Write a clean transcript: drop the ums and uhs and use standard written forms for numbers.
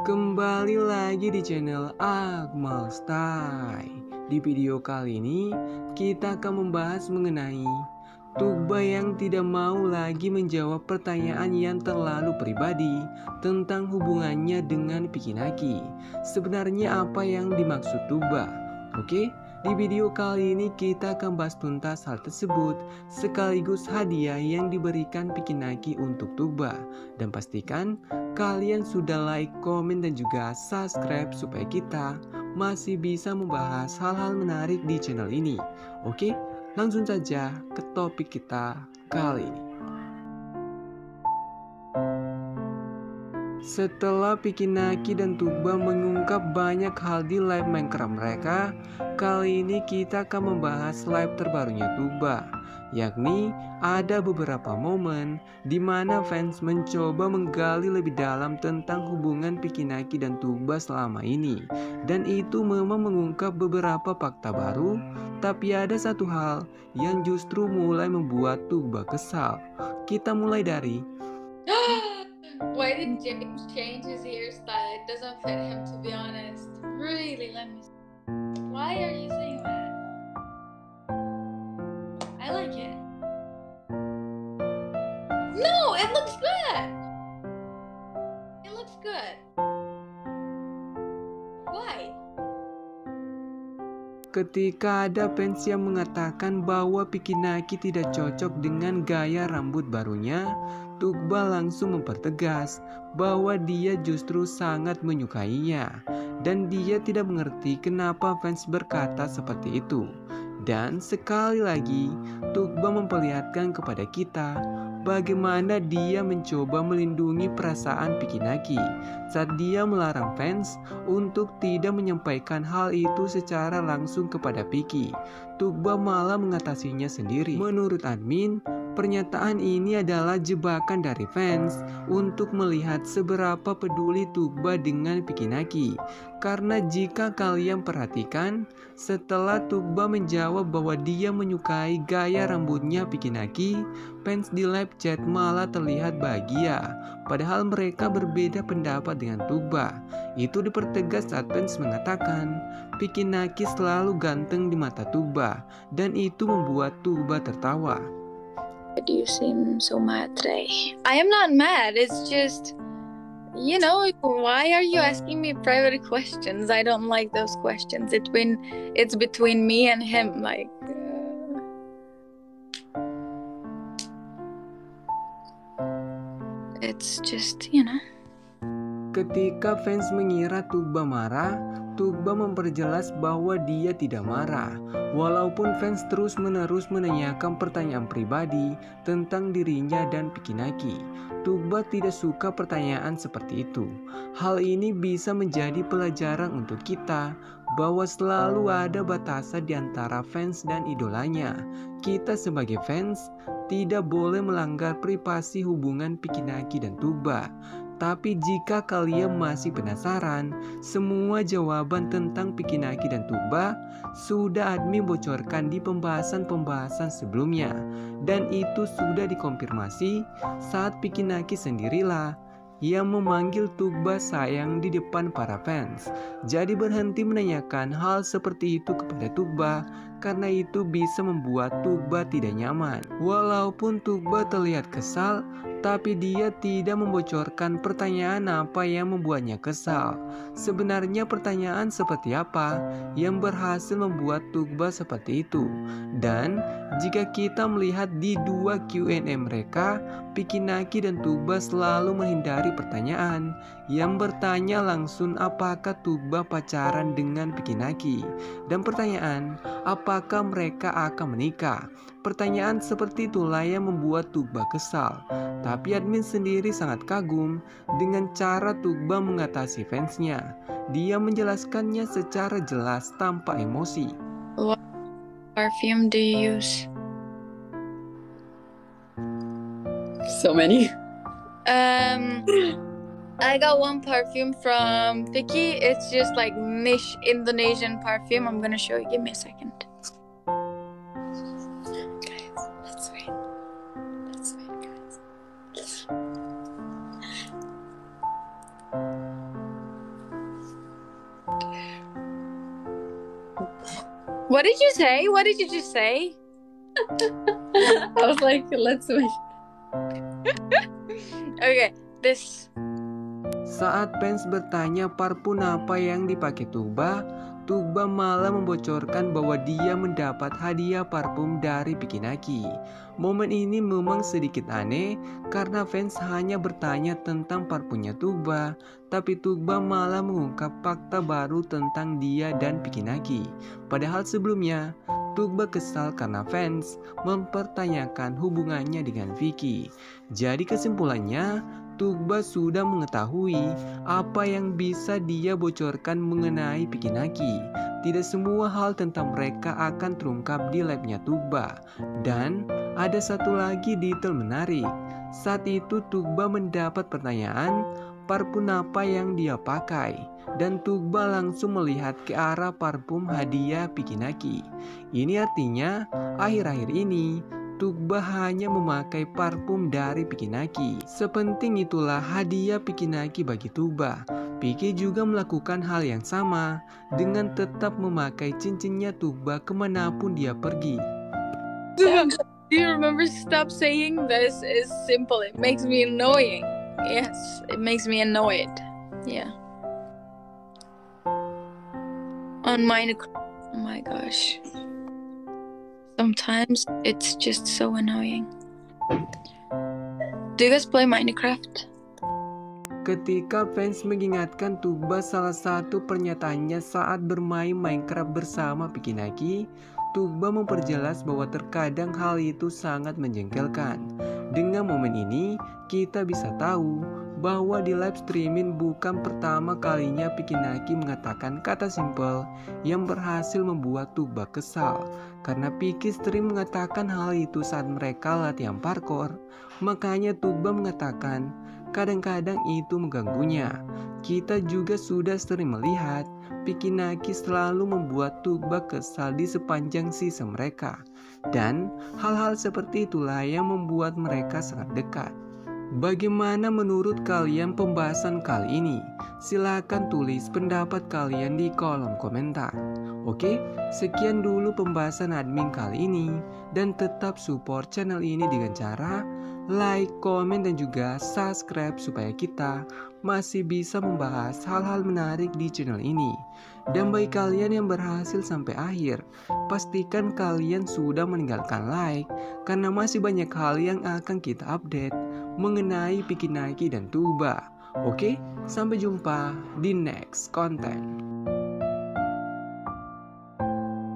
Kembali lagi di channel Akmal Style. Di video kali ini kita akan membahas mengenai Tuba yang tidak mau lagi menjawab pertanyaan yang terlalu pribadi tentang hubungannya dengan Pikinaki. Sebenarnya apa yang dimaksud Tuba? Oke, di video kali ini kita akan bahas tuntas hal tersebut sekaligus hadiah yang diberikan Pikinaki untuk Tuba. Dan pastikan kalian sudah like, komen, dan juga subscribe supaya kita masih bisa membahas hal-hal menarik di channel ini. Oke, langsung saja ke topik kita kali ini. Setelah Pikinaki dan Tuba mengungkap banyak hal di live Minecraft mereka, kali ini kita akan membahas live terbarunya Tuba, yakni ada beberapa momen di mana fans mencoba menggali lebih dalam tentang hubungan Pikinaki dan Tuba selama ini. Dan itu memang mengungkap beberapa fakta baru, tapi ada satu hal yang justru mulai membuat Tuba kesal. Kita mulai dari Why did James change his hairstyle? It doesn't fit him, to be honest. Really, let me see. Why are you saying that? I like it. No, it looks good. It looks good. Why? Ketika ada fans yang mengatakan bahwa Pikinaki tidak cocok dengan gaya rambut barunya, Tuba langsung mempertegas bahwa dia justru sangat menyukainya dan dia tidak mengerti kenapa fans berkata seperti itu. Dan sekali lagi, Tuba memperlihatkan kepada kita bagaimana dia mencoba melindungi perasaan Pikinaki saat dia melarang fans untuk tidak menyampaikan hal itu secara langsung kepada Piki. Tuba malah mengatasinya sendiri. Menurut admin, pernyataan ini adalah jebakan dari fans untuk melihat seberapa peduli Tuba dengan Pikinaki. Karena jika kalian perhatikan, setelah Tuba menjawab bahwa dia menyukai gaya rambutnya Pikinaki, fans di live chat malah terlihat bahagia. Padahal mereka berbeda pendapat dengan Tuba. Itu dipertegas saat fans mengatakan Pikinaki selalu ganteng di mata Tuba, dan itu membuat Tuba tertawa. Why do you seem so mad today? I am not mad. It's just, you know, why are you asking me private questions? I don't like those questions. It's between me and him. Like, It's just, you know. Ketika fans mengira Tuba marah, Tuba memperjelas bahwa dia tidak marah. Walaupun fans terus-menerus menanyakan pertanyaan pribadi tentang dirinya dan Pikinaki, Tuba tidak suka pertanyaan seperti itu. Hal ini bisa menjadi pelajaran untuk kita bahwa selalu ada batasan di antara fans dan idolanya. Kita sebagai fans tidak boleh melanggar privasi hubungan Pikinaki dan Tuba. Tapi jika kalian masih penasaran, semua jawaban tentang Pikinaki dan Tuba sudah admin bocorkan di pembahasan-pembahasan sebelumnya. Dan itu sudah dikonfirmasi saat Pikinaki sendirilah yang memanggil Tuba sayang di depan para fans. Jadi berhenti menanyakan hal seperti itu kepada Tuba, karena itu bisa membuat Tuba tidak nyaman. Walaupun Tuba terlihat kesal, tapi dia tidak membocorkan pertanyaan apa yang membuatnya kesal. Sebenarnya pertanyaan seperti apa yang berhasil membuat Tuba seperti itu. Dan jika kita melihat di dua Q&A mereka, Pikinaki dan Tuba selalu menghindari pertanyaan yang bertanya langsung apakah Tuba pacaran dengan Pikinaki, dan pertanyaan apakah mereka akan menikah. Pertanyaan seperti itulah yang membuat Tuba kesal. Tapi admin sendiri sangat kagum dengan cara Tuba mengatasi fansnya. Dia menjelaskannya secara jelas tanpa emosi. What perfume do you use? So many. I got one perfume from Vicky. It's just like niche Indonesian perfume. I'm gonna show you. Give me a second. Guys, let's wait. Let's wait, guys. What did you say? What did you just say? I was like, let's wait. Okay, this. Saat fans bertanya parfum apa yang dipakai Tuba, Tuba malah membocorkan bahwa dia mendapat hadiah parfum dari Pikinaki. Momen ini memang sedikit aneh karena fans hanya bertanya tentang parfumnya Tuba, tapi Tuba malah mengungkap fakta baru tentang dia dan Pikinaki. Padahal sebelumnya, Tuba kesal karena fans mempertanyakan hubungannya dengan Vicky. Jadi kesimpulannya, Tuba sudah mengetahui apa yang bisa dia bocorkan mengenai Pikinaki. Tidak semua hal tentang mereka akan terungkap di labnya Tuba. Dan ada satu lagi detail menarik. Saat itu Tuba mendapat pertanyaan parfum apa yang dia pakai, dan Tuba langsung melihat ke arah parfum hadiah Pikinaki. Ini artinya akhir-akhir ini Tuba hanya memakai parfum dari Pikinaki. Sepenting itulah hadiah Pikinaki bagi Tuba. Piki juga melakukan hal yang sama dengan tetap memakai cincinnya Tuba kemanapun dia pergi. Do you remember? Stop saying this is simple. It makes me annoying. Yes, it makes me annoyed. Yeah. On Minecraft. Oh my gosh. Sometimes it's just so annoying. Do you guys play Minecraft? Ketika fans mengingatkan Tuba salah satu pernyataannya saat bermain Minecraft bersama Pikinaki, Tuba memperjelas bahwa terkadang hal itu sangat menjengkelkan. Dengan momen ini, kita bisa tahu bahwa di live streaming bukan pertama kalinya Pikinaki mengatakan kata simpel yang berhasil membuat Tuba kesal. Karena Piki sering mengatakan hal itu saat mereka latihan parkour, makanya Tuba mengatakan kadang-kadang itu mengganggunya. Kita juga sudah sering melihat Pikinaki selalu membuat Tuba kesal di sepanjang season mereka. Dan hal-hal seperti itulah yang membuat mereka sangat dekat. Bagaimana menurut kalian pembahasan kali ini? Silahkan tulis pendapat kalian di kolom komentar. Oke, sekian dulu pembahasan admin kali ini. Dan tetap support channel ini dengan cara like, komen, dan juga subscribe supaya kita masih bisa membahas hal-hal menarik di channel ini. Dan bagi kalian yang berhasil sampai akhir, pastikan kalian sudah meninggalkan like karena masih banyak hal yang akan kita update mengenai Pikinaki dan Tuba. Oke, sampai jumpa di next konten.